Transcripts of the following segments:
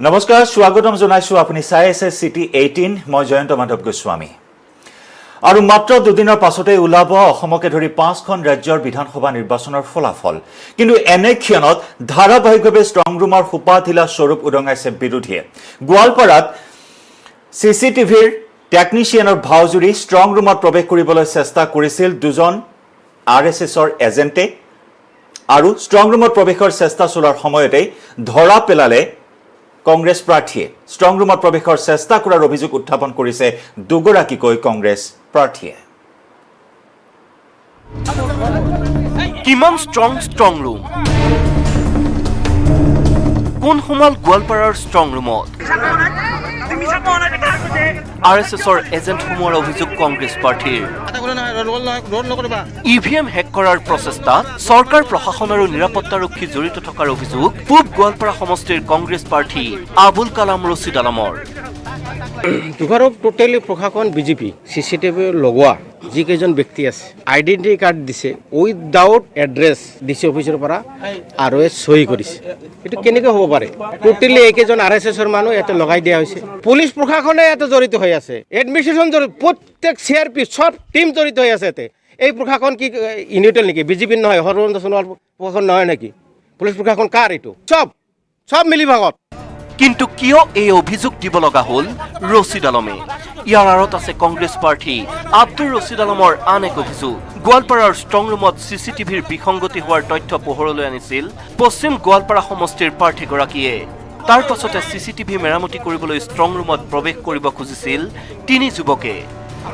নমস্কাৰ স্বাগতম জনাইছো আপুনি চাই আছে সিটি 18 মই জয়ন্ত মাধৱ গোস্বামী আৰু মাত্ৰ দুদিনৰ পাছতে ওলাব অসমকে ধৰি 5খন ৰাজ্যৰ বিধানসভা নিৰ্বাচনৰ ফলাফল কিন্তু এনে ক্ষণত ধাৰাবাহিকভাৱে ষ্ট্ৰং ৰুমৰ সুপাথিলা স্বৰূপ উদঙাইছে বিৰোধীয়ে গোৱালপাৰাত সিসিটিভিৰ টেকনিচিয়ানৰ ভাওজুৰি ষ্ট্ৰং ৰুমত প্ৰৱেশ কৰিবলৈ চেষ্টা কৰিছিল দুজন আৰএছএছৰ এজেণ্টে আৰু ষ্ট্ৰং ৰুমত প্ৰৱেশৰ চেষ্টা চলোৱাৰ সময়তে ধৰা পেলালে কংগ্ৰেছ প্ৰাৰ্থীয়ে ষ্ট্ৰং ৰুমত প্ৰৱেশৰ চেষ্টা কৰাৰ অভিযোগ উত্থাপন কৰিছে দুগৰাকীকৈ কংগ্ৰেছ প্ৰাৰ্থীয়ে কিমান ষ্ট্ৰং ৰুম কোন সোমাল গোৱালপাৰাৰ ষ্ট্ৰং ৰুমত আৰএছএছৰ এজেণ্টসমূহৰ অভিযোগ কংগ্ৰেছ প্ৰাৰ্থীৰ ইভিএম হেক কৰাৰ প্ৰচেষ্টা চৰকাৰ প্ৰশাসন আৰু নিৰাপত্তাৰক্ষী জড়িত থকাৰ অভিযোগ পূব গোৱালপাৰা সমষ্টিৰ কংগ্ৰেছ প্ৰাৰ্থী আবুল কালাম ৰছিদ আলমৰ দুঘাৰক টোটেলি প্ৰশাসন বিজেপি চিচিটিভি লগোৱা যিকেইজন ব্যক্তি আছে আইডেণ্টিটি কাৰ্ড দিছে উইদাউট এড্ৰেছ ডিচি অফিচৰ পৰা আৰু সহি কৰিছে এইটো কেনেকৈ হ'ব পাৰে টোটেলি এইকেইজন আৰএছএছৰ মানুহ ইয়াতে লগাই দিয়া হৈছে পুলিচ প্ৰশাসনে ইয়াতে জড়িত হৈ আছে এডমিনিষ্ট্ৰেশ্যন জড়িত প্ৰত্যেক চিআৰপি চব টিম জড়িত হৈ আছে ইয়াতে এই প্ৰশাসন কি ইউনিটেল নেকি বিজেপিৰ নহয় সৰ্বানন্দ সোণোৱাল প্ৰশাসন নহয় নেকি পুলিচ প্ৰশাসন কাৰ এইটো চব মিলি ভাগত কিন্তু কিয় এই অভিযোগ দিব লগা হ'ল ৰছিদ আলমে ইয়াৰ আঁৰত আছে কংগ্ৰেছ প্ৰাৰ্থী আব্দুৰ ৰছিদ আলমৰ আন এক অভিযোগ গোৱালপাৰাৰ ষ্ট্ৰং ৰুমত চিচিটিভিৰ বিসংগতি হোৱাৰ তথ্য পোহৰলৈ আনিছিল পশ্চিম গোৱালপাৰা সমষ্টিৰ প্ৰাৰ্থীগৰাকীয়ে তাৰ পাছতে চিচিটিভি মেৰামতি কৰিবলৈ ষ্ট্ৰং ৰুমত প্ৰৱেশ কৰিব খুজিছিল তিনি যুৱকে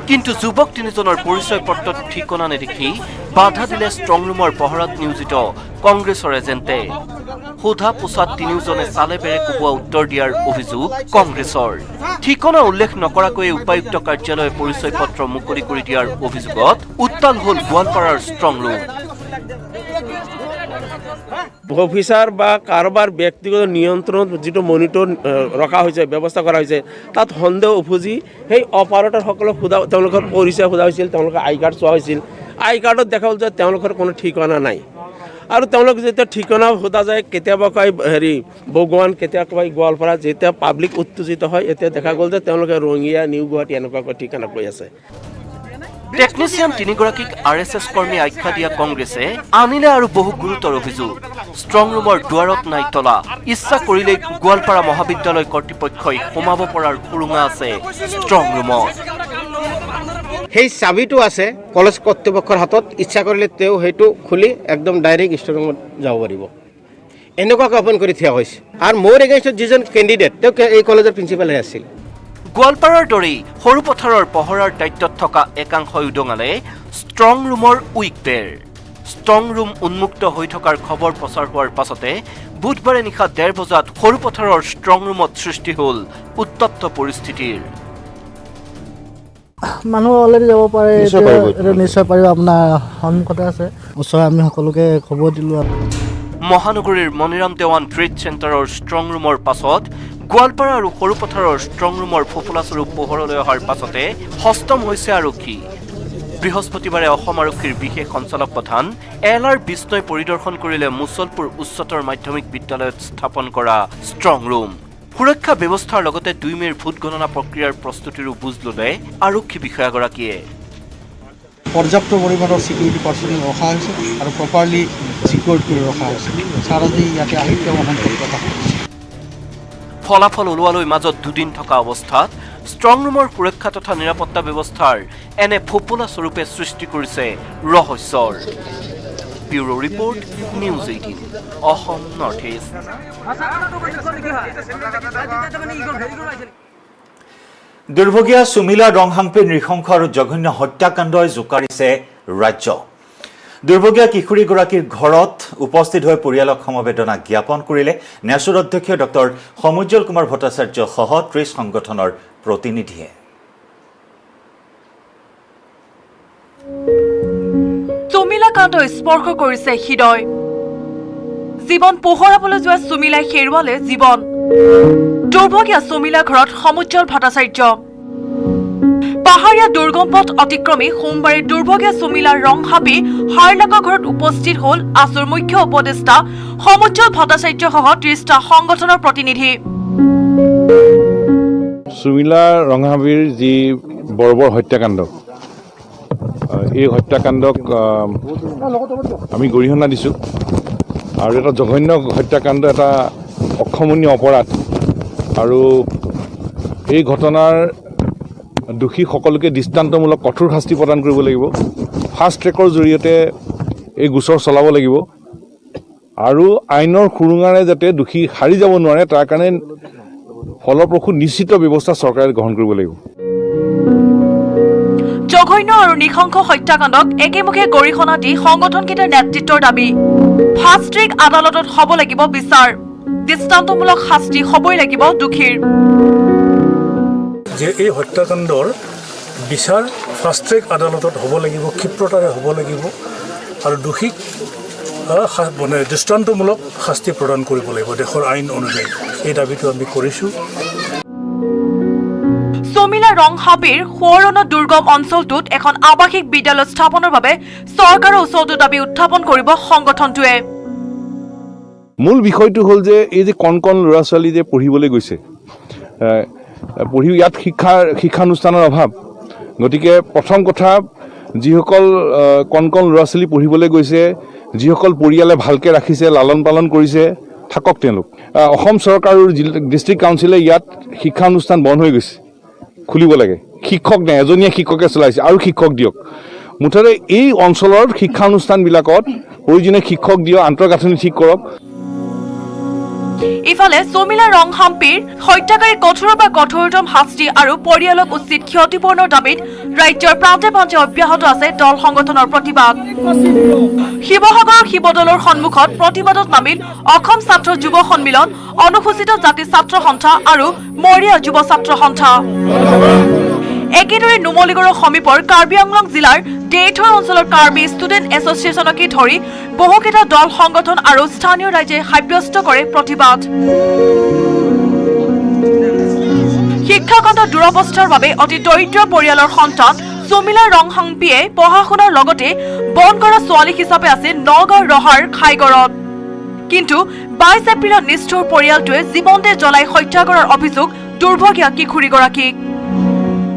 কিন্তু যুৱক তিনিজনৰ পৰিচয় পত্ৰত ঠিকনা নেদেখি বাধা দিলে ষ্ট্ৰং ৰুমৰ পহৰাত নিয়োজিত কংগ্ৰেছৰ এজেণ্টে সোধা পোছাত তিনিওজনে চালে বেৰে কোবোৱা উত্তৰ দিয়াৰ অভিযোগ কংগ্ৰেছৰ ঠিকনা উল্লেখ নকৰাকৈ উপায়ুক্ত কাৰ্যালয়ে পৰিচয় পত্ৰ মুকলি কৰি দিয়াৰ অভিযোগত উত্তাল হ'ল গোৱালপাৰাৰ ষ্ট্ৰং ৰুম অফিচাৰ বা কাৰোবাৰ ব্যক্তিগত নিয়ন্ত্ৰণত যিটো মনিটৰ ৰখা হৈছে ব্যৱস্থা কৰা হৈছে তাত সন্দেহ উপজি সেই অপাৰেটৰসকলক সোধা তেওঁলোকৰ পৰিচয় সোধা হৈছিল তেওঁলোকৰ আই কাৰ্ড চোৱা হৈছিল আই কাৰ্ডত দেখা হ'ল যে তেওঁলোকৰ কোনো ঠিকনা নাই আৰু তেওঁলোক যেতিয়া ঠিকনা সোধা যায় কেতিয়াবা কয় ভগৱান কেতিয়াবা কয় গোৱালপাৰা যেতিয়া পাব্লিক উত্তেজিত হয় এতিয়া দেখা গ'ল যে তেওঁলোকে ৰঙিয়া নিউ গুৱাহাটী এনেকুৱাকৈ ঠিকনা কৈ আছে টেকনিচিয়ান তিনিগৰাকীক আৰএছএছ কৰ্মী আখ্যা দিয়া কংগ্ৰেছে আনিলে আৰু বহু গুৰুতৰ অভিযোগ ষ্ট্ৰং ৰুমৰ দুৱাৰত নাই তলা ইচ্ছা কৰিলেই গোৱালপাৰা মহাবিদ্যালয় কৰ্তৃপক্ষই সোমাব পৰাৰ সুৰুঙা আছে ষ্ট্ৰং ৰুমত সেই চাবিটো আছে কলেজ কৰ্তৃপক্ষৰ হাতত ইচ্ছা কৰিলে তেওঁ সেইটো খুলি একদম ডাইৰেক্ট ষ্ট্ৰং ৰুমত যাব পাৰিব এনেকুৱাকৈ অপেন কৰি থোৱা হৈছে আৰু মোৰ এগেইনষ্টত যিজন কেণ্ডিডেট তেওঁ এই কলেজৰ প্ৰিন্সিপালহে আছিল গোৱালপাৰাৰ দৰেই সৰু পথাৰৰ পহৰাৰ দায়িত্বত থকা একাংশই উদঙালে ষ্ট্ৰং ৰুমৰ উইক বেৰ ষ্ট্ৰং ৰুম উন্মুক্ত হৈ থকাৰ খবৰ প্ৰচাৰ হোৱাৰ পাছতে বুধবাৰে নিশা 1:30 বজাত সৰু পথাৰৰ ষ্ট্ৰং ৰুমত সৃষ্টি হ'ল উত্তপ্ত পৰিস্থিতিৰ মানুহ অলৰেডি যাব পাৰে নিশ্চয় পাৰিব আপোনাৰ সন্মুখতে আছে ওচৰত আমি সকলোকে খবৰ দিলোঁ মহানগৰীৰ মণিৰাম দেৱান ট্ৰেড চেণ্টাৰৰ ষ্ট্ৰং ৰুমৰ পাছত গোৱালপাৰা আৰু সৰু পথাৰৰ ষ্ট্ৰং ৰুমৰ ফোফলা স্বৰূপ পোহৰলৈ অহাৰ পাছতে হস্তম হৈছে আৰক্ষী বৃহস্পতিবাৰে অসম আৰক্ষীৰ বিশেষ সঞ্চালক প্ৰধান LR বিষ্ণই পৰিদৰ্শন কৰিলে মুছলপুৰ উচ্চতৰ মাধ্যমিক বিদ্যালয়ত স্থাপন কৰা ষ্ট্ৰং ৰুম সুৰক্ষা ব্যৱস্থাৰ লগতে 2 মেৰ ভোট গণনা প্ৰক্ৰিয়াৰ প্ৰস্তুতিৰো বুজ ল'লে আৰক্ষী বিষয়াগৰাকীয়ে পৰ্যাপ্ত পৰিমাণৰ ছিকিউৰিটি পাৰ্চনেল ৰখা হৈছে আৰু প্ৰপাৰলি ছিকিউৰ কৰি ৰখা হৈছে ছাৰজি ইয়াতে আহি তেওঁ কথা ফলাফল ওলোৱালৈ মাজত দুদিন থকা অৱস্থাত ষ্ট্ৰং ৰুমৰ সুৰক্ষা তথা নিৰাপত্তা ব্যৱস্থাৰ এনে ফোপোলা স্বৰূপে সৃষ্টি কৰিছে ৰহস্যৰ bureau report news 18 Assam north east দুৰ্ভগীয়া সুমিলা ৰংহাংপীৰ নৃশংস আৰু জঘন্য হত্যাকাণ্ডই জোকাৰিছে ৰাজ্য দুৰ্ভগীয়া কিশোৰীগৰাকীৰ ঘৰত উপস্থিত হৈ পৰিয়ালক সমবেদনা জ্ঞাপন কৰিলে ন্যাসৰ অধ্যক্ষ ডক্টৰ সমুজ্জ্বল কুমাৰ ভট্টাচাৰ্য সহ 30 সংগঠনৰ প্ৰতিনিধিয়ে সুমিলা কাণ্ড স্পৰ্শ কৰিছে হৃদয় জীৱন পোহৰাবলৈ যোৱা সুমিলাই হেৰুৱালে জীৱন দুৰ্ভগীয়া সুমিলা ঘৰত সমুজ্জ্বল ভট্টাচাৰ্য পাহাৰীয়া দুৰ্গম পথ অতিক্ৰমী সোমবাৰে দুৰ্ভগীয়া সুমিলাৰ ৰং হাবি হাৰলাকা ঘৰত উপস্থিত হ'ল আছুৰ মুখ্য উপদেষ্টা সমুজ্জ্বল ভট্টাচাৰ্য সহ 30টা সংগঠনৰ প্ৰতিনিধি সুমিলা ৰঙাহাবিৰ যি বৰ্বৰ হত্যাকাণ্ড এই হত্যাকাণ্ডক আমি গৰিহণা দিছোঁ আৰু এটা জঘন্য হত্যাকাণ্ড এটা অক্ষমনীয় অপৰাধ আৰু এই ঘটনাৰ দোষী সকলোকে দৃষ্টান্তমূলক কঠোৰ শাস্তি প্ৰদান কৰিব লাগিব ফাষ্ট ট্ৰেকৰ জৰিয়তে এই গোচৰ চলাব লাগিব আৰু আইনৰ সুৰুঙাৰে যাতে দোষী সাৰি যাব নোৱাৰে তাৰ কাৰণে ফলপ্ৰসূ নিশ্চিত ব্যৱস্থা চৰকাৰে গ্ৰহণ কৰিব লাগিব জঘন্য আৰু নিশংস হত্যাকাণ্ডক একেমুখে গৰিহণা দি সংগঠনকেইটাৰ নেতৃত্বৰ দাবী ফাষ্ট ট্ৰেক আদালতত হ'ব লাগিব বিচাৰ দৃষ্টান্তমূলক শাস্তি হ'বই লাগিব দোষীৰ যে এই হত্যাকাণ্ডৰ বিচাৰ ফাষ্ট ট্ৰেক আদালতত হ'ব লাগিব ক্ষিপ্ৰতাৰে হ'ব লাগিব আৰু দোষীক মানে দৃষ্টান্তমূলক শাস্তি প্ৰদান কৰিব লাগিব দেশৰ আইন অনুযায়ী এই দাবীটো আমি কৰিছোঁ চমিলা ৰংহাবিৰ সোঁৱৰণা দুৰ্গম অঞ্চলটোত এখন আৱাসিক বিদ্যালয় স্থাপনৰ বাবে চৰকাৰৰ ওচৰতো দাবী উত্থাপন কৰিব সংগঠনটোৱে মূল বিষয়টো হ'ল যে এই যে কণ কণ ল'ৰা ছোৱালী যে পঢ়িবলৈ গৈছে পঢ়ি ইয়াত শিক্ষানুষ্ঠানৰ অভাৱ গতিকে প্ৰথম কথা যিসকল কণ কণ ল'ৰা ছোৱালী পঢ়িবলৈ গৈছে যিসকল পৰিয়ালে ভালকৈ ৰাখিছে লালন পালন কৰিছে থাকক তেওঁলোক অসম চৰকাৰ আৰু ডিষ্ট্ৰিক্ট কাউন্সিলে ইয়াত শিক্ষানুষ্ঠান বন্ধ হৈ গৈছে খুলিব লাগে শিক্ষক নাই এজনীয়া শিক্ষকে চলাইছে আৰু শিক্ষক দিয়ক মুঠতে এই অঞ্চলৰ শিক্ষানুষ্ঠানবিলাকত প্ৰয়োজনীয় শিক্ষক দিয়ক আন্তঃগাঁথনি ঠিক কৰক ইফালে চমিলা ৰংহাম্পিৰ হত্যাকাৰী কঠোৰৰ পৰা কঠোৰতম শাস্তি আৰু পৰিয়ালক উচিত ক্ষতিপূৰণৰ দাবীত ৰাজ্যৰ প্ৰান্তে প্ৰান্তে অব্যাহত আছে দল সংগঠনৰ প্ৰতিবাদ শিৱসাগৰৰ শিৱদৌলৰ সন্মুখত প্ৰতিবাদত নামিল অসম ছাত্ৰ যুৱ সন্মিলন অনুসূচিত জাতি ছাত্ৰ সন্থা আৰু মৰিয়া যুৱ ছাত্ৰ সন্থা একেদৰে নুমলীগড়ৰ সমীপৰ কাৰ্বি আংলং জিলাৰ ডেথৰ অঞ্চলৰ কাৰ্বি ষ্টুডেণ্ট এছ'চিয়েশ্যনকে ধৰি বহুকেইটা দল সংগঠন আৰু স্থানীয় ৰাইজে সাব্যস্ত কৰে প্ৰতিবাদ শিক্ষাখণ্ড দুৰৱস্থাৰ বাবে অতি দৰিদ্ৰ পৰিয়ালৰ সন্তান চমিলা ৰংহাম্পিয়ে পঢ়া শুনাৰ লগতে বন কৰা ছোৱালী হিচাপে আছে নগাঁৱৰ ৰহাৰ খাইগড়ত কিন্তু 22 এপ্ৰিলত নিষ্ঠুৰ পৰিয়ালটোৱে জীৱনতে জ্বলাই হত্যা কৰাৰ অভিযোগ দুৰ্ভগীয়া কিশোৰীগৰাকীক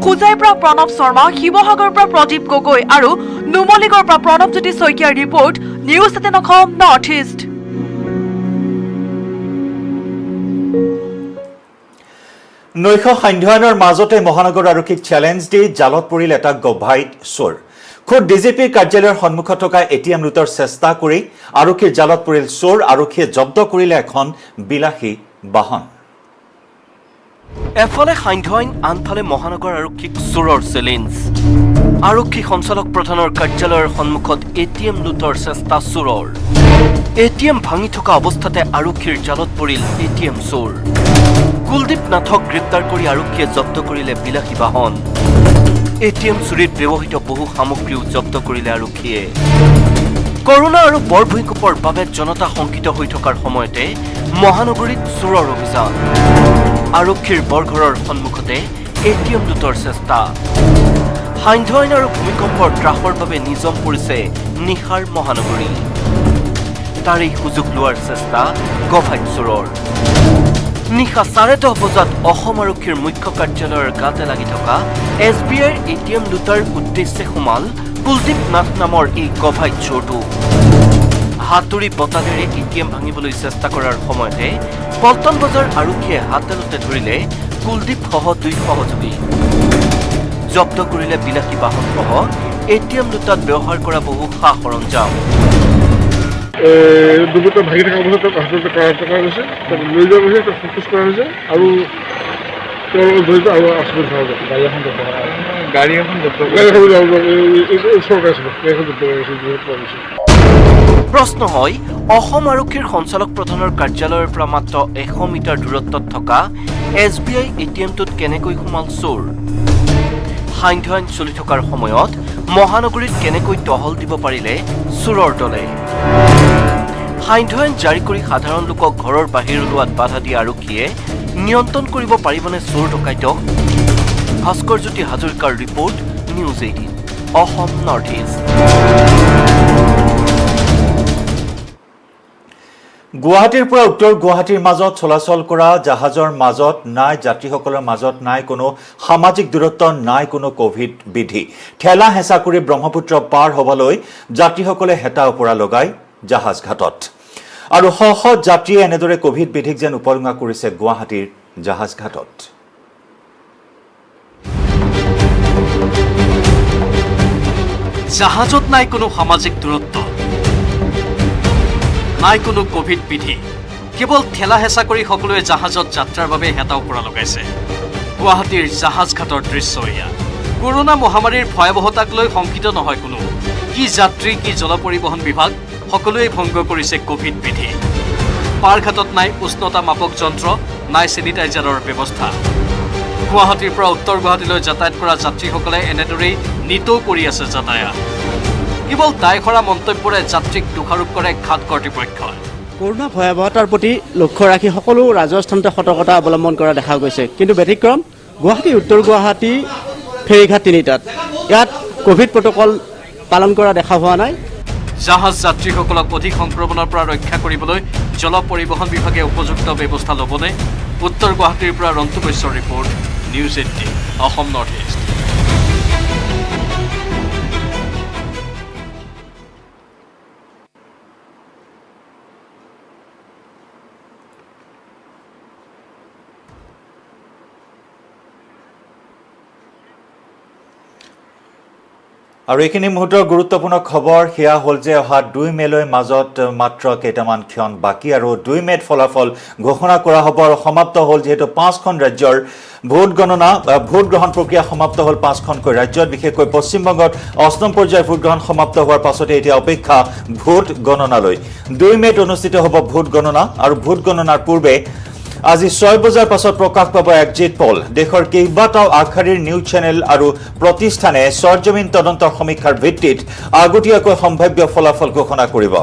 খুজাইৰ পৰা প্ৰণৱ শৰ্মা শিৱসাগৰৰ পৰা প্ৰদীপ গগৈ আৰু নুমলীগড়ৰ পৰা প্ৰণৱজ্যোতি শইকীয়াৰ report news 18 Assam north east নৈশ সান্ধ্যায়নৰ মাজতে মহানগৰ আৰক্ষীক চেলেঞ্জ দি জালত পৰিল এটা গভাইট চোৰ খুদ ডিজিপিৰ কাৰ্যালয়ৰ সন্মুখত থকা এটিএম লুটৰ চেষ্টা কৰি আৰক্ষীৰ জালত পৰিল চোৰ আৰক্ষীয়ে জব্দ কৰিলে এখন বিলাসী বাহন এফালে সান্ধ্য আইন আনফালে মহানগৰ আৰক্ষীক চোৰৰ চেলেঞ্জ আৰক্ষী সঞ্চালক প্ৰধানৰ কাৰ্যালয়ৰ সন্মুখত এটিএম লুটৰ চেষ্টা চোৰৰ এটিএম ভাঙি থকা অৱস্থাতে আৰক্ষীৰ জালত পৰিল এটিএম চোৰ কুলদীপ নাথক গ্ৰেপ্তাৰ কৰি আৰক্ষীয়ে জব্দ কৰিলে বিলাসী বাহন এটিএম চুৰিত ব্যৱহৃত বহু সামগ্ৰীও জব্দ কৰিলে আৰক্ষীয়ে কৰোনা আৰু বৰ ভূমিকম্পৰ বাবে জনতা শংকিত হৈ থকাৰ সময়তে মহানগৰীত চোৰৰ অভিযান আৰক্ষীৰ বৰঘৰৰ সন্মুখতে এটিএম লুটৰ চেষ্টা সান্ধ্য আইন আৰু ভূমিকম্পৰ ত্ৰাসৰ বাবে নিজম পৰিছে নিশাৰ মহানগৰী তাৰে সুযোগ লোৱাৰ চেষ্টা গভাইট চোৰৰ নিশা 10:30 বজাত অসম আৰক্ষীৰ মুখ্য কাৰ্যালয়ৰ গাতে লাগি থকা SBIৰ এটিএম লুটাৰ উদ্দেশ্যে সোমাল কুলদীপ নাথ নামৰ এই গভাইট চোৰটো হাতুৰি বটালেৰে এটিএম ভাঙিবলৈ চেষ্টা কৰাৰ সময়তে পল্টন বজাৰ আৰক্ষীয়ে হাতেলতে ধৰিলে কুলদীপ সহ 2 সহযোগী জব্দ কৰিলে বিলাসী বাহন সহ এটিএম লুটাত ব্যৱহাৰ কৰা বহু সা সৰঞ্জাম দুগুটো ভাগি থকা অৱস্থাত হাততে কৰা গৈছে লৈ যোৱা গৈছে ফোকাছ কৰা হৈছে আৰু জড়িত আৰু আচলতে গাড়ী এখন প্ৰশ্ন হয় অসম আৰক্ষীৰ সঞ্চালক প্ৰধানৰ কাৰ্যালয়ৰ পৰা মাত্ৰ 100 মিটাৰ দূৰত্বত থকা SBI এটিএমটোত কেনেকৈ সোমাল চোৰ সান্ধ্য আইন চলি থকাৰ সময়ত মহানগৰীত কেনেকৈ টহল দিব পাৰিলে চোৰৰ দলে সান্ধ্য আইন জাৰি কৰি সাধাৰণ লোকক ঘৰৰ বাহিৰ ওলোৱাত বাধা দিয়া আৰক্ষীয়ে নিয়ন্ত্ৰণ কৰিব পাৰিবনে চোৰ ডকাইতক ভাস্কৰজ্যোতি হাজৰিকাৰ report news 18 Assam north east গুৱাহাটীৰ পৰা উত্তৰ গুৱাহাটীৰ মাজত চলাচল কৰা জাহাজৰ মাজত নাই যাত্ৰীসকলৰ মাজত নাই কোনো সামাজিক দূৰত্ব নাই কোনো কোভিড বিধি ঠেলা হেঁচা কৰি ব্ৰহ্মপুত্ৰ পাৰ হ'বলৈ যাত্ৰীসকলে হেতা ওপৰা লগাই জাহাজ ঘাটত আৰু শ শ যাত্ৰীয়ে এনেদৰে কোভিড বিধিক যেন উপলুঙা কৰিছে গুৱাহাটীৰ জাহাজ ঘাটত জাহাজত নাই কোনো সামাজিক দূৰত্ব নাই কোনো কোভিড বিধি কেৱল ঠেলা হেঁচা কৰি সকলোৱে জাহাজত যাত্ৰাৰ বাবে হেতা ওপৰা লগাইছে গুৱাহাটীৰ জাহাজ ঘাটৰ দৃশ্য এয়া কৰোনা মহামাৰীৰ ভয়াৱহতাক লৈ শংকিত নহয় কোনো কি যাত্ৰী কি জল পৰিবহণ বিভাগ সকলোৱে ভংগ কৰিছে কোভিড বিধি পাৰঘাটত নাই উষ্ণতা মাপক যন্ত্ৰ নাই চেনিটাইজাৰৰ ব্যৱস্থা গুৱাহাটীৰ পৰা উত্তৰ গুৱাহাটীলৈ যাতায়াত কৰা যাত্ৰীসকলে এনেদৰেই নিতৌ কৰি আছে যাতায়াত কেৱল দায়খৰা মন্তব্যৰে যাত্ৰীক দোষাৰোপ কৰে ঘাট কৰ্তৃপক্ষই কৰোনা ভয়াৱহতাৰ প্ৰতি লক্ষ্য ৰাখি সকলো ৰাজহুৱা স্থানতে সতৰ্কতা অৱলম্বন কৰা দেখা গৈছে কিন্তু ব্যতিক্ৰম গুৱাহাটী উত্তৰ গুৱাহাটী ফেৰীঘাট তিনিটাত ইয়াত কোভিড প্ৰট'কল পালন কৰা দেখা হোৱা নাই জাহাজ যাত্ৰীসকলক অধিক সংক্ৰমণৰ পৰা ৰক্ষা কৰিবলৈ জল পৰিবহণ বিভাগে উপযুক্ত ব্যৱস্থা ল'বনে উত্তৰ গুৱাহাটীৰ পৰা ৰন্তু বৈশ্যৰ report news 18 Assam north east আৰু এইখিনি মুহূৰ্তৰ গুৰুত্বপূৰ্ণ খবৰ সেয়া হ'ল যে অহা 2 মেলৈ মাজত মাত্ৰ কেইটামান ক্ষণ বাকী আৰু 2 মেত ফলাফল ঘোষণা কৰা হ'ব আৰু সমাপ্ত হ'ল যেহেতু 5খন ৰাজ্যৰ ভোট গ্ৰহণ প্ৰক্ৰিয়া সমাপ্ত হ'ল 5খনকৈ ৰাজ্যত বিশেষকৈ পশ্চিমবংগত 8ম পৰ্যায়ৰ ভোট গ্ৰহণ সমাপ্ত হোৱাৰ পাছতে এতিয়া অপেক্ষা ভোট গণনালৈ 2 মেত অনুষ্ঠিত হ'ব ভোট গণনা আৰু ভোট গণনাৰ পূৰ্বে আজি 6 বজাৰ পাছত প্ৰকাশ পাব এক্সিট পল দেশৰ কেইবাটাও আগশাৰীৰ নিউজ চেনেল আৰু প্ৰতিষ্ঠানে সৰজমিন তদন্তৰ সমীক্ষাৰ ভিত্তিত আগতীয়াকৈ সম্ভাৱ্য ফলাফল ঘোষণা কৰিব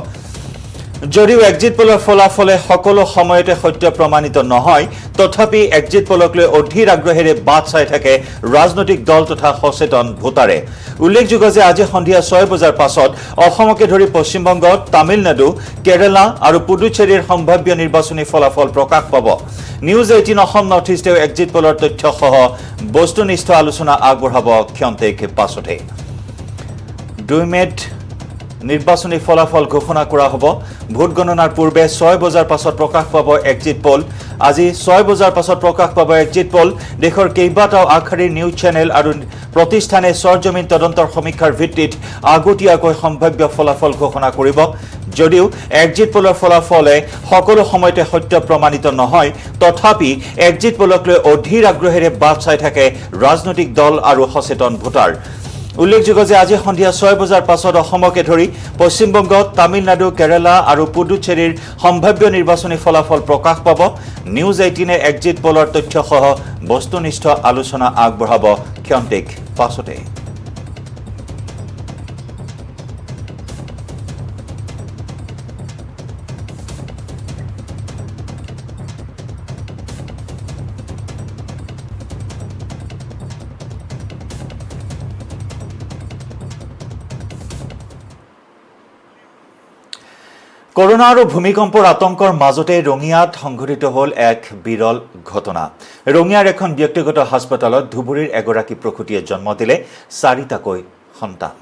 যদিও এক্সিট পলৰ ফলাফলে সকলো সময়তে সত্য প্ৰমাণিত নহয় তথাপি এক্সিট পলক লৈ অধীৰ আগ্ৰহেৰে বাট চাই থাকে ৰাজনৈতিক দল তথা সচেতন ভোটাৰে উল্লেখযোগ্য যে আজি সন্ধিয়া 6 বজাৰ পাছত অসমকে ধৰি পশ্চিমবংগত তামিলনাডু কেৰালা আৰু পুডুচেৰীৰ সম্ভাৱ্য নিৰ্বাচনী ফলাফল প্ৰকাশ পাব নিউজ 18 অসম নৰ্থ ইষ্টেও এক্সিট পলৰ তথ্যসহ বস্তুনিষ্ঠ আলোচনা আগবঢ়াব ক্ষন্তেক পাছতে 2 মেত নিৰ্বাচনী ফলাফল ঘোষণা কৰা হ'ব ভোট গণনাৰ পূৰ্বে 6 বজাৰ পাছত প্ৰকাশ পাব এক্সিট পল আজি 6 বজাৰ পাছত প্ৰকাশ পাব এক্সিট পল দেশৰ কেইবাটাও আগশাৰীৰ নিউজ চেনেল আৰু প্ৰতিষ্ঠানে সৰজমিন তদন্তৰ সমীক্ষাৰ ভিত্তিত আগতীয়াকৈ সম্ভাৱ্য ফলাফল ঘোষণা কৰিব যদিও এক্সিট পলৰ ফলাফলে সকলো সময়তে সত্য প্ৰমাণিত নহয় তথাপি এক্সিট পলক লৈ অধীৰ আগ্ৰহেৰে বাট চাই থাকে ৰাজনৈতিক দল আৰু সচেতন ভোটাৰ উল্লেখযোগ্য যে আজি সন্ধিয়া 6 বজাৰ পাছত অসমকে ধৰি পশ্চিমবংগত তামিলনাডু কেৰালা আৰু পুডুচেৰীৰ সম্ভাৱ্য নিৰ্বাচনী ফলাফল প্ৰকাশ পাব নিউজ 18 এক্সিট পলৰ তথ্যসহ বস্তুনিষ্ঠ আলোচনা আগবঢ়াব ক্ষন্তেক পাছতে কৰোনা আৰু ভূমিকম্পৰ আতংকৰ মাজতে ৰঙিয়াত সংঘটিত হ'ল এক বিৰল ঘটনা ৰঙিয়াৰ এখন ব্যক্তিগত হাস্পতালত ধুবুৰীৰ এগৰাকী প্ৰসূতিয়ে জন্ম দিলে 4টাকৈ সন্তান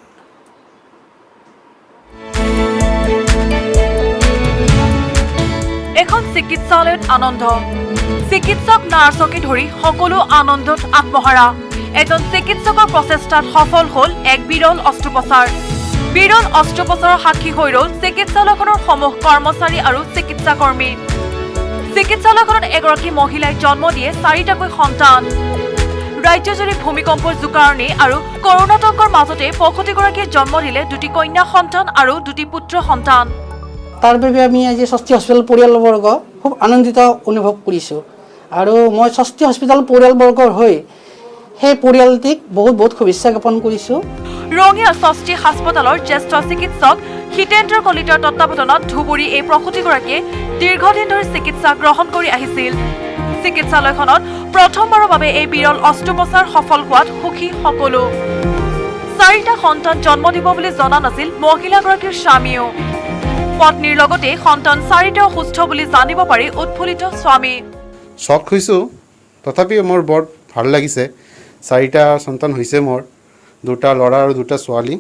এখন চিকিৎসালয়ত আনন্দ চিকিৎসক নাৰ্ছকে ধৰি সকলো আনন্দত আত্মহাৰা এজন চিকিৎসকৰ প্ৰচেষ্টাত সফল হ'ল এক বিৰল অস্ত্ৰোপচাৰ বিৰল অস্ত্ৰোপচাৰৰ সাক্ষী হৈ ৰল চিকিৎসালয়খনৰ সমূহ কৰ্মচাৰী আৰু চিকিৎসাকৰ্মী চিকিৎসালয়খনত এগৰাকী মহিলাই জন্ম দিয়ে 4টাকৈ সন্তান ৰাজ্যজুৰি ভূমিকম্পৰ জোকাৰণি আৰু কৰোনাতংকৰ মাজতে প্ৰসূতিগৰাকীয়ে জন্ম দিলে 2টি কন্যা সন্তান আৰু 2টি পুত্ৰ সন্তান তাৰ বাবে আমি আজি ষষ্ঠী হস্পিটেল পৰিয়ালবৰ্গ খুব আনন্দিত অনুভৱ কৰিছোঁ আৰু মই ষষ্ঠী হস্পিটেল পৰিয়ালবৰ্গৰ হৈ সেই পৰিয়ালটিক বহুত শুভেচ্ছা জ্ঞাপন কৰিছোঁ ৰঙিয়া ষষ্ঠী হাস্পতালৰ জ্যেষ্ঠ চিকিৎসক হিতেন্দ্ৰ কলিতাৰ তত্বাৱধানত ধুবুৰী এই প্ৰসূতিগৰাকীয়ে দীৰ্ঘদিন ধৰি চিকিৎসা গ্ৰহণ কৰি আহিছিল চিকিৎসালয়খনত প্ৰথমবাৰৰ বাবে এই বিৰল অস্ত্ৰোপচাৰ সফল হোৱাত সুখী সকলো 4টা সন্তান জন্ম দিব বুলি জনা নাছিল মহিলাগৰাকীৰ স্বামীও পত্নীৰ লগতে সন্তান 4টাও সুস্থ বুলি জানিব পাৰি উৎফুল্লিত স্বামী। শখ হৈছোঁ, তথাপিও মোৰ বৰ ভাল লাগিছে। 4টা সন্তান হৈছে মোৰ, 2টা ল'ৰা আৰু 2টা ছোৱালী।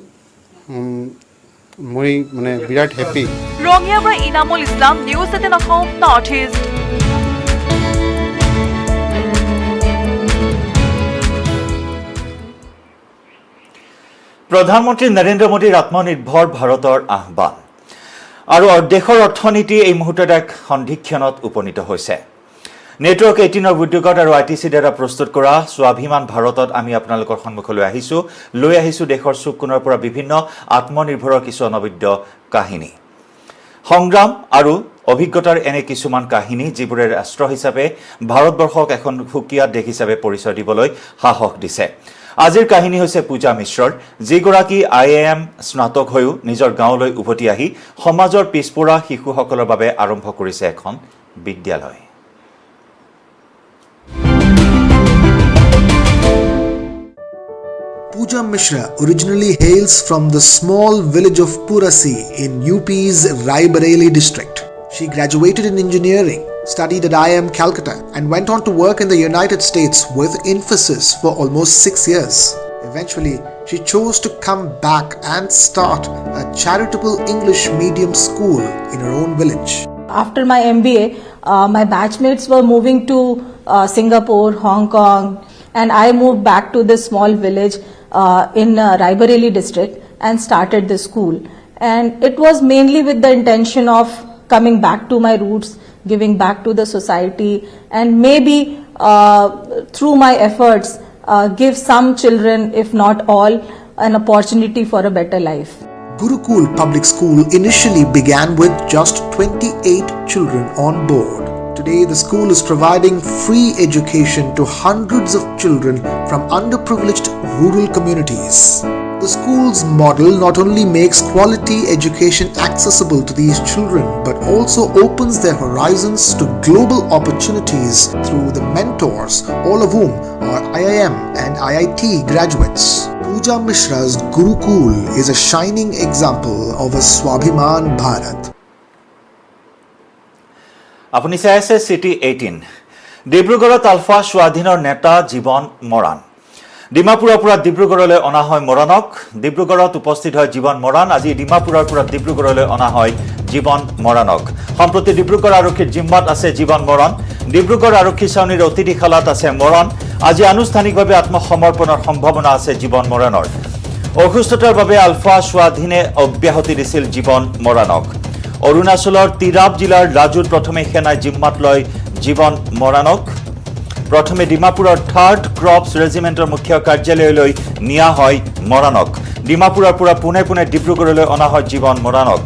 মই মানে বিৰাট হেপী। ৰঙিয়াৰ পৰা Inamul Islam, news 18 Assam north east. প্ৰধানমন্ত্ৰী নৰেন্দ্ৰ মোদীৰ আত্মনিৰ্ভৰ ভাৰতৰ আহ্বান আৰু দেশৰ অৰ্থনীতি এই মুহূৰ্তত এক সন্ধিক্ষণত উপনীত হৈছে। নেটৱৰ্ক 18ৰ উদ্যোগত আৰু ITC দ্বাৰা প্ৰস্তুত কৰা স্বাভিমান ভাৰতত আমি আপোনালোকৰ সন্মুখলৈ লৈ আহিছো দেশৰ চুককোণৰ পৰা বিভিন্ন আত্মনিৰ্ভৰৰ কিছু অনবদ্য কাহিনী, সংগ্ৰাম আৰু অভিজ্ঞতাৰ এনে কিছুমান কাহিনী যিবোৰে ৰাষ্ট্ৰ হিচাপে ভাৰতবৰ্ষক এখন সুকীয়া দেশ হিচাপে পৰিচয় দিবলৈ সাহস দিছে। আজিৰ কাহিনী হৈছে পূজা মিশ্ৰৰ, যিগৰাকী IIM স্নাতক হৈও নিজৰ গাঁৱলৈ উভতি আহি সমাজৰ পিছপৰা শিশুসকলৰ বাবে আৰম্ভ কৰিছে এখন বিদ্যালয়। Pooja Mishra originally hails from the small village of Purasi in UP's Raebareli district. She graduated in engineering, studied at IIM Calcutta, and went on to work in the United States with Infosys for almost 6 years. Eventually, she chose to come back and start a charitable English medium school in her own village. After my MBA, my batchmates were moving to Singapore, Hong Kong, and I moved back to this small village in Raebareli district and started the school. And it was mainly with the intention of coming back to my roots, giving back to the society, and maybe through my efforts give some children, if not all, an opportunity for a better life. Gurukul Public School initially began with just 28 children on board. Today, the school is providing free education to hundreds of children from underprivileged rural communities. The school's model not only makes quality education accessible to these children, but also opens their horizons to global opportunities through the mentors, all of whom are IIM and IIT graduates. Pooja Mishra's Gurukul is a shining example of a Swabhiman Bharat. আপুনি চাই আছে City 18। ডিব্ৰুগড়ত আলফা স্বাধীনৰ নেতা জীৱন মৰাণ। ডিমাপুৰৰ পৰা ডিব্ৰুগড়লৈ অনা হয় মৰাণক। ডিব্ৰুগড়ত উপস্থিত হয় জীৱন মৰাণ। আজি ডিমাপুৰৰ পৰা ডিব্ৰুগড়লৈ অনা হয় জীৱন মৰাণক। সম্প্ৰতি ডিব্ৰুগড় আৰক্ষীৰ জিম্মাত আছে জীৱন মৰাণ। ডিব্ৰুগড় আৰক্ষী ছাউনীৰ অতিথিশালাত আছে মৰাণ। আজি আনুষ্ঠানিকভাৱে আত্মসমৰ্পণৰ সম্ভাৱনা আছে জীৱন মৰাণৰ। অসুস্থতাৰ বাবে আলফা স্বাধীনে অব্যাহতি দিছিল জীৱন মৰাণক। অৰুণাচলৰ তিৰাপ জিলাৰ ৰাজুত প্ৰথমে সেনাই জিম্মাত লয় জীৱন মৰাণক। প্ৰথমে ডিমাপুৰৰ 3rd ক্ৰপছ ৰেজিমেণ্টৰ মুখ্য কাৰ্যালয়লৈ নিয়া হয় মৰাণক। ডিমাপুৰৰ পৰা পোনে পোনে ডিব্ৰুগড়লৈ অনা হয় জীৱন মৰাণক।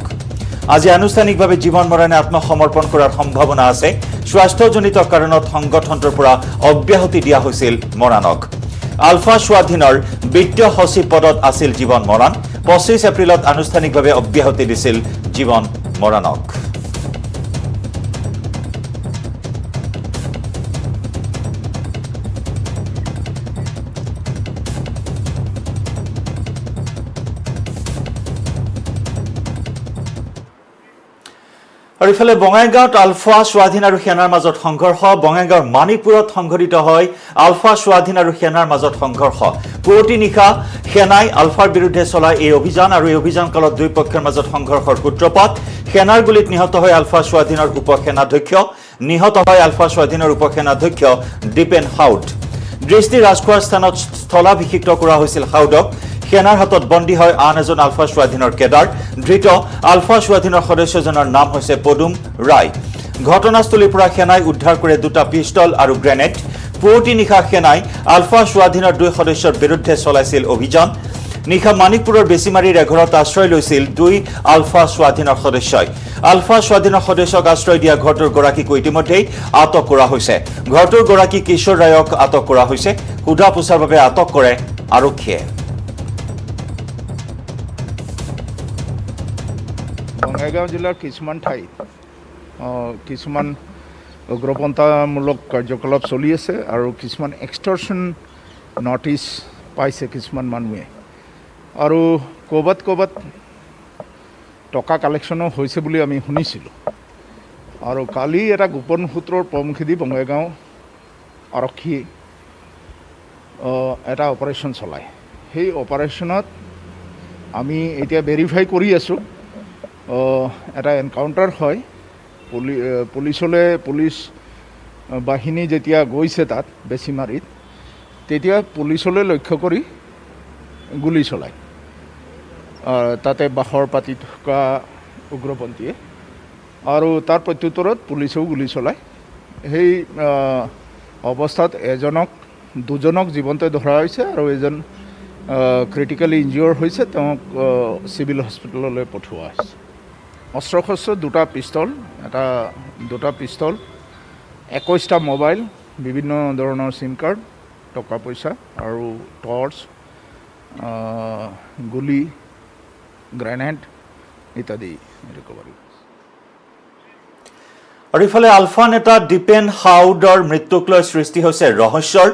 আজি আনুষ্ঠানিকভাৱে জীৱন মৰাণে আত্মসমৰ্পণ কৰাৰ সম্ভাৱনা আছে। স্বাস্থ্যজনিত কাৰণত সংগঠনটোৰ পৰা অব্যাহতি দিয়া হৈছিল মৰাণক। আলফা স্বাধীনৰ বিত্তীয় সচিব পদত আছিল জীৱন মৰাণ। 25 এপ্ৰিলত আনুষ্ঠানিকভাৱে অব্যাহতি দিছিল জীৱন মৰাণক। আৰু ইফালে বঙাইগাঁৱত আলফা স্বাধীন আৰু সেনাৰ মাজত সংঘৰ্ষ। বঙাইগাঁৱৰ মানিকপুৰত সংঘটিত হয় আলফা স্বাধীন আৰু সেনাৰ মাজত সংঘৰ্ষ। পুৱতি নিশা সেনাই আলফাৰ বিৰুদ্ধে চলাই এই অভিযান আৰু এই অভিযান কালত দুই পক্ষৰ মাজত সংঘৰ্ষৰ সূত্ৰপাত। সেনাৰ গুলীত নিহত হয় আলফা স্বাধীনৰ উপসেনাধ্যক্ষ। নিহত হয় আলফা স্বাধীনৰ উপসেনাধ্যক্ষ দীপেন হাউদ। দৃষ্টি ৰাজ খোৱাৰ স্থানত স্থলাভিষিক্ত কৰা হৈছিল হাউদক। সেনাৰ হাতত বন্দী হয় আন এজন আলফা স্বাধীনৰ কেডাৰ। ধৃত আলফা স্বাধীনৰ সদস্যজনৰ নাম হৈছে পদুম ৰায়। ঘটনাস্থলীৰ পৰা সেনাই উদ্ধাৰ কৰে 2টা পিষ্টল আৰু গ্ৰেনেড। পুৱতি নিশা সেনাই আলফা স্বাধীনৰ 2 সদস্যৰ বিৰুদ্ধে চলাইছিল অভিযান। নিশা মানিকপুৰৰ বেছিমাৰীৰ এঘৰত আশ্ৰয় লৈছিল 2 আলফা স্বাধীনৰ সদস্যই। আলফা স্বাধীনৰ সদস্যক আশ্ৰয় দিয়া ঘৰটোৰ গৰাকীকো ইতিমধ্যেই আটক কৰা হৈছে। ঘৰটোৰ গৰাকী কিশোৰ ৰায়ক আটক কৰা হৈছে। সোধা পোছাৰ বাবে আটক কৰে আৰক্ষীয়ে। বঙাইগাঁও জিলাৰ কিছুমান ঠাইত কিছুমান উগ্ৰপন্থামূলক কাৰ্যকলাপ চলি আছে আৰু কিছুমান এক্সটৰ্শ্যন নটিচ পাইছে কিছুমান মানুহে। আৰু ক'ৰবাত টকা কালেকশ্যনো হৈছে বুলি আমি শুনিছিলোঁ আৰু কালি এটা গোপন সূত্ৰৰ প্ৰমুখেদি বঙাইগাঁও আৰক্ষী এটা অপাৰেশ্যন চলায় সেই অপাৰেশ্যনত আমি এতিয়া ভেৰিফাই কৰি আছোঁ এটা এনকাউণ্টাৰ হয় পুলিচ বাহিনী যেতিয়া গৈছে তাত বেছিমাৰিত তেতিয়া পুলিচলৈ লক্ষ্য কৰি গুলি চলায় তাতে বাহৰ পাতি থকা উগ্ৰপন্থীয়ে আৰু তাৰ প্ৰত্যুত্তৰত পুলিচেও গুলি চলায় সেই অৱস্থাত দুজনক জীৱনতে ধৰা হৈছে আৰু এজন ক্ৰিটিকেলি ইনজিয়ৰ হৈছে তেওঁক চিভিল হস্পিটেললৈ পঠোৱা হৈছে অস্ত্ৰ শস্ত্ৰ দুটা পিষ্টল 21টা মোবাইল বিভিন্ন ধৰণৰ সিম কাৰ্ড টকা পইচা আৰু টৰ্চ গুলি গ্ৰেনেড ইত্যাদি ৰিকভাৰী আৰু ইফালে আলফা নেতা দীপেন হাউদৰ মৃত্যুক লৈ সৃষ্টি হৈছে ৰহস্যৰ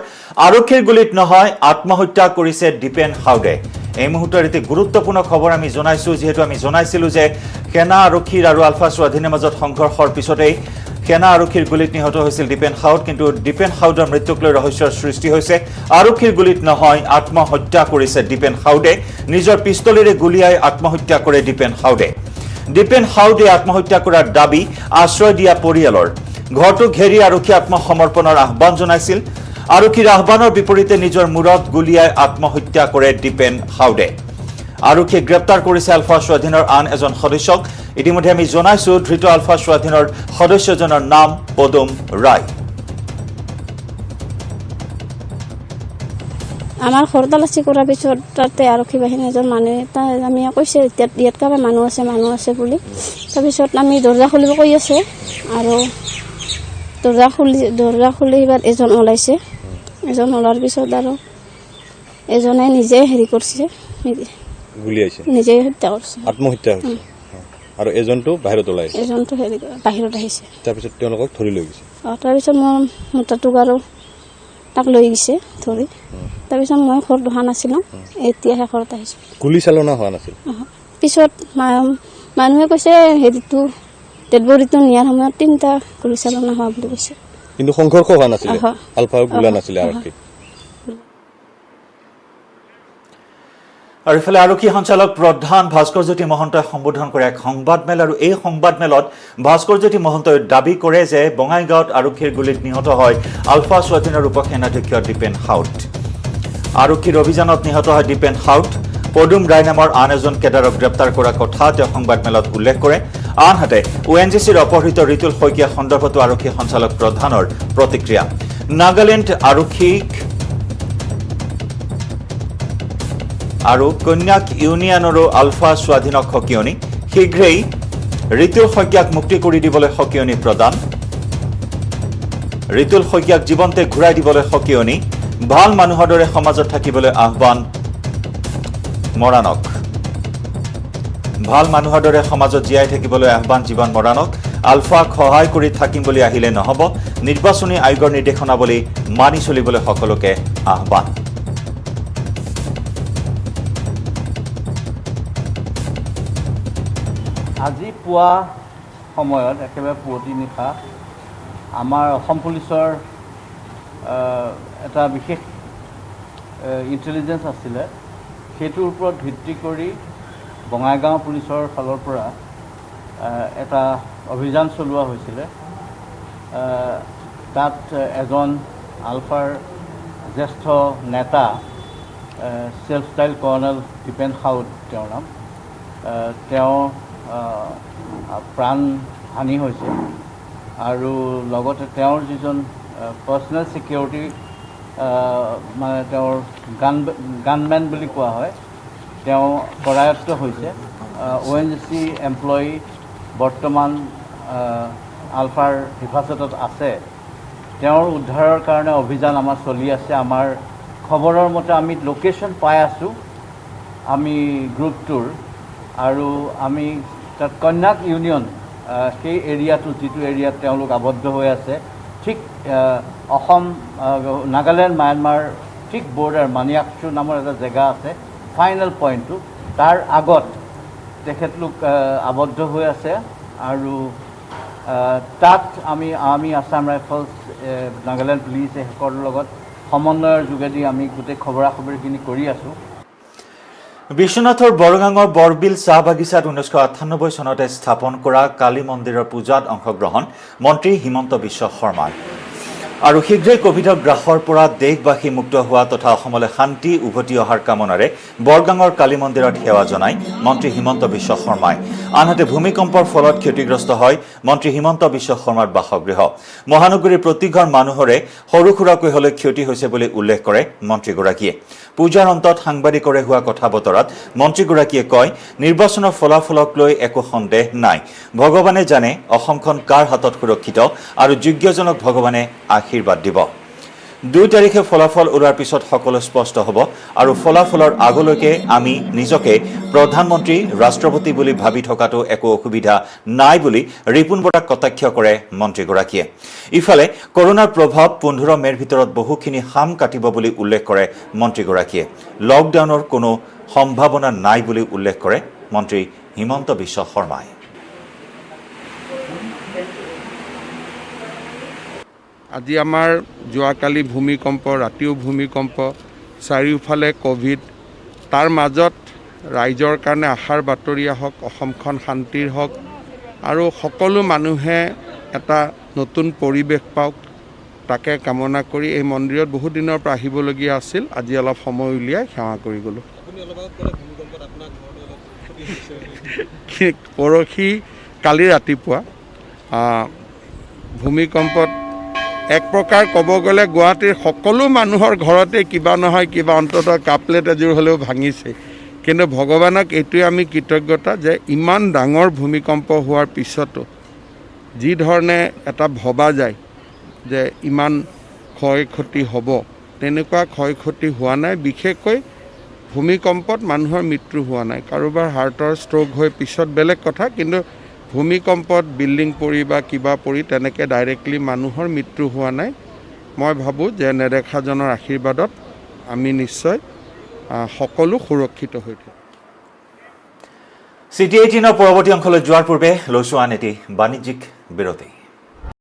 আৰক্ষীৰ গুলিত নহয় আত্মহত্যা কৰিছে দীপেন হাউদে এই মুহূৰ্তৰ এটি গুৰুত্বপূৰ্ণ খবৰ আমি জনাইছো যেহেতু আমি জনাইছিলো যে সেনা আৰক্ষীৰ আৰু আলফা স্বাধীনৰ মাজত সংঘৰ্ষৰ পিছতেই সেনা আৰক্ষীৰ গুলিত নিহত হৈছিল দীপেন হাউদ কিন্তু দীপেন হাউদৰ মৃত্যুক লৈ ৰহস্যৰ সৃষ্টি হৈছে আৰক্ষীৰ গুলিত নহয় আত্মহত্যা কৰিছে দীপেন হাউদে নিজৰ পিস্তলেৰে গুলিয়াই আত্মহত্যা কৰে দীপেন হাউদে আত্মহত্যা কৰাৰ দাবী আশ্ৰয় দিয়া পৰিয়ালৰ ঘৰটো ঘেৰি আৰক্ষী আত্মসমৰ্পণৰ আহ্বান জনাইছিল আৰক্ষীৰ আহ্বানৰ বিপৰীতে নিজৰ মূৰত গুলিয়াই আত্মহত্যা কৰে দীপেন হাউদে আৰক্ষীয়ে গ্ৰেপ্তাৰ কৰিছে আলফা স্বাধীনৰ আন এজন সদস্যক ইতিমধ্যে আমি জনাইছো ধৃত আলফা স্বাধীনৰ সদস্যজনৰ নাম পদুম ৰায় আমাৰ ঘৰতলাচি কৰাৰ পিছত তাতে আৰক্ষী বাহিনী এজন মানুহে আমি কৈছে ইয়াত কাৰোবাৰ মানুহ আছে বুলি তাৰপিছত আমি দৰ্জা খুলিব কৈ আছে আৰু দৰ্জা খুলি এবাৰ এজন ওলাইছে এজন ওলাৰ পিছত আৰু এজনে নিজে হেৰি কৰিছে নিজে হত্যা কৰিছে আত্মহত্যা হৈছে আৰু এজনটো বাহিৰত ওলাই এজনটো হেৰি বাহিৰত আহিছে তাৰপিছত তেওঁলোকক ধৰি লৈ গৈছে তাৰপিছত মোৰ মোটাটোক আৰু তাক লৈ গৈছে ধৰি তাৰপিছত মই ঘৰত অহা নাছিলোঁ এতিয়াহে ঘৰত আহিছোঁ গুলী চালনা হোৱা নাছিল পিছত মানুহে কৈছে হেৰিটো ডেডবডিটো নিয়াৰ সময়ত 3টা গুলী চালনা হোৱা বুলি কৈছে কিন্তু সংঘৰ্ষ হোৱা নাছিল আলফা গুলা নাছিল আৰক্ষী আৰু ইফালে আৰক্ষী সঞ্চালক প্ৰধান ভাস্কৰজ্যোতি মহন্তই সম্বোধন কৰে এক সংবাদমেল আৰু এই সংবাদমেলত ভাস্কৰজ্যোতি মহন্তই দাবী কৰে যে বঙাইগাঁৱত আৰক্ষীৰ গুলীত নিহত হয় আলফা স্বাধীনৰ উপসেনাধ্যক্ষ দীপেন হাউদ আৰক্ষীৰ অভিযানত নিহত হয় দীপেন হাউদ পদুম ৰায় নামৰ আন এজন কেডাৰক গ্ৰেপ্তাৰ কৰাৰ কথা তেওঁ সংবাদমেলত উল্লেখ কৰে আনহাতে ONGCৰ অপহৃত ৰিতুল শইকীয়া সন্দৰ্ভতো আৰক্ষী সঞ্চালক প্ৰধানৰ প্ৰতিক্ৰিয়া নাগালেণ্ড আৰক্ষীক আৰু কন্যাক ইউনিয়নৰো আলফা স্বাধীনক সকিয়নি শীঘ্ৰেই ৰিতুল শইকীয়াক মুক্তি কৰি দিবলৈ সকিয়নি প্ৰদান ৰিতুল শইকীয়াক জীৱন্তে ঘূৰাই দিবলৈ সকিয়নি ভাল মানুহৰ দৰে সমাজত থাকিবলৈ আহ্বান মৰাণক ভাল মানুহৰ দৰে সমাজত জীয়াই থাকিবলৈ আহ্বান জীৱন মৰাণক আলফাক সহায় কৰি থাকিম বুলি আহিলে নহব নিৰ্বাচনী আয়োগৰ নিৰ্দেশনাৱলী মানি চলিবলৈ সকলোকে আহ্বান আজি পুৱা সময়ত একেবাৰে পুৱতি নিশা আমাৰ অসম পুলিচৰ এটা বিশেষ ইণ্টেলিজেঞ্চ আছিলে সেইটোৰ ওপৰত ভিত্তি কৰি বঙাইগাঁও পুলিচৰ ফালৰ পৰা এটা অভিযান চলোৱা হৈছিলে তাত এজন আলফাৰ জ্যেষ্ঠ নেতা চেল্ফ ষ্টাইল কৰ্ণেল দীপেন হাউদ তেওঁৰ নাম তেওঁ প্ৰাণহানি হৈছে আৰু লগতে তেওঁৰ যিজন পাৰ্চনেল ছিকিউৰিটি মানে তেওঁৰ গানমেন বুলি কোৱা হয় তেওঁ কৰায়ত্ব হৈছে ONGC এমপ্লয়ী বৰ্তমান আলফাৰ হেফাজতত আছে তেওঁৰ উদ্ধাৰৰ কাৰণে অভিযান আমাৰ চলি আছে আমাৰ খবৰৰ মতে আমি লোকেশ্যন পাই আছোঁ আমি গ্ৰুপটোৰ আৰু আমি তাত কন্যাক ইউনিয়ন সেই এৰিয়াটো যিটো এৰিয়াত তেওঁলোক আবদ্ধ হৈ আছে ঠিক অসম নাগালেণ্ড ম্যানমাৰ ঠিক বৰ্ডাৰ মানিয়াকচু নামৰ এটা জেগা আছে ফাইনেল পইণ্টটো তাৰ আগত তেখেতলোক আবদ্ধ হৈ আছে আৰু তাত আমি আছাম ৰাইফলছ নাগালেণ্ড পুলিচ এসকলৰ লগত সমন্বয়ৰ যোগেদি আমি গোটেই খবৰা খবৰিখিনি কৰি আছোঁ। বিশ্বনাথৰ বৰগাঙৰ বৰবিল চাহ বাগিচাত 1998 চনতে স্থাপন কৰা কালী মন্দিৰৰ পূজাত অংশগ্ৰহণ মন্ত্ৰী হিমন্ত বিশ্ব শৰ্মাৰ আৰু শীঘ্ৰেই কোভিডৰ গ্ৰাসৰ পৰা দেশবাসী মুক্ত হোৱা তথা অসমলৈ শান্তি উভতি অহাৰ কামনাৰে বৰগাঙৰ কালী মন্দিৰত সেৱা জনাই মন্ত্ৰী হিমন্ত বিশ্ব শৰ্মাই। আনহাতে ভূমিকম্পৰ ফলত ক্ষতিগ্ৰস্ত হয় মন্ত্ৰী হিমন্ত বিশ্ব শৰ্মাৰ বাসগৃহ। মহানগৰীৰ প্ৰতি ঘৰ মানুহৰে সৰু সুৰাকৈ হলে ক্ষতি হৈছে বুলি উল্লেখ কৰে মন্ত্ৰীগৰাকীয়ে। পূজাৰ অন্তত সাংবাদিকৰে হোৱা কথা বতৰাত মন্ত্ৰীগৰাকীয়ে কয়, নিৰ্বাচনৰ ফলাফলক লৈ একো সন্দেহ নাই। ভগৱানে জানে অসমখন কাৰ হাতত সুৰক্ষিত আৰু যোগ্যজনক ভগৱানে আশীৰ্বাদ দিব। 2 তাৰিখে ফলাফল ওলোৱাৰ পিছত সকলো স্পষ্ট হ'ব আৰু ফলাফলৰ আগলৈকে আমি নিজকে প্ৰধানমন্ত্ৰী ৰাষ্ট্ৰপতি বুলি ভাবি থকাটো একো অসুবিধা নাই বুলি ৰিপুণ বৰাক কটাক্ষ কৰে মন্ত্ৰীগৰাকীয়ে। ইফালে কৰোনাৰ প্ৰভাৱ 15 মেৰ ভিতৰত বহুখিনি হাম কাটিব বুলি উল্লেখ কৰে মন্ত্ৰীগৰাকীয়ে। লকডাউনৰ কোনো সম্ভাৱনা নাই বুলি উল্লেখ কৰে মন্ত্ৰী হিমন্ত বিশ্ব শৰ্মাই। আজি আমাৰ যোৱাকালি ভূমিকম্প, ৰাতিও ভূমিকম্প, চাৰিওফালে কোভিড, তাৰ মাজত ৰাইজৰ কাৰণে আশাৰ বাতৰি আহক, অসমখন শান্তিৰ হওক আৰু সকলো মানুহে এটা নতুন পৰিৱেশ পাওক তাকে কামনা কৰি এই মন্দিৰত বহুত দিনৰ পৰা আহিবলগীয়া আছিল। আজি অলপ সময় উলিয়াই সেৱা কৰি গ'লোঁ। পৰহি কালি ৰাতিপুৱা ভূমিকম্পত এক প্ৰকাৰ ক'ব গ'লে গুৱাহাটীৰ সকলো মানুহৰ ঘৰতে কিবা নহয় কিবা অন্ততঃ কাপপ্লেট এযোৰ হ'লেও ভাঙিছে। কিন্তু ভগৱানক এইটোৱে আমি কৃতজ্ঞতা যে ইমান ডাঙৰ ভূমিকম্প হোৱাৰ পিছতো যি ধৰণে এটা ভবা যায় যে ইমান ক্ষয় ক্ষতি হ'ব, তেনেকুৱা ক্ষয় ক্ষতি হোৱা নাই। বিশেষকৈ ভূমিকম্পত মানুহৰ মৃত্যু হোৱা নাই। কাৰোবাৰ হাৰ্টৰ ষ্ট্ৰোক হৈ পিছত বেলেগ কথা, কিন্তু ভূমিকম্পত বিল্ডিং পৰি বা কিবা পৰি তেনেকৈ ডাইৰেক্টলি মানুহৰ মৃত্যু হোৱা নাই। মই ভাবোঁ যে নেদেখাজনৰ আশীৰ্বাদত আমি নিশ্চয় সকলো সুৰক্ষিত হৈ থাকিম। চিটি 18ৰ পৰৱৰ্তী অংশলৈ যোৱাৰ পূৰ্বে লৈছোঁ আন এটি বাণিজ্যিক বিৰতি।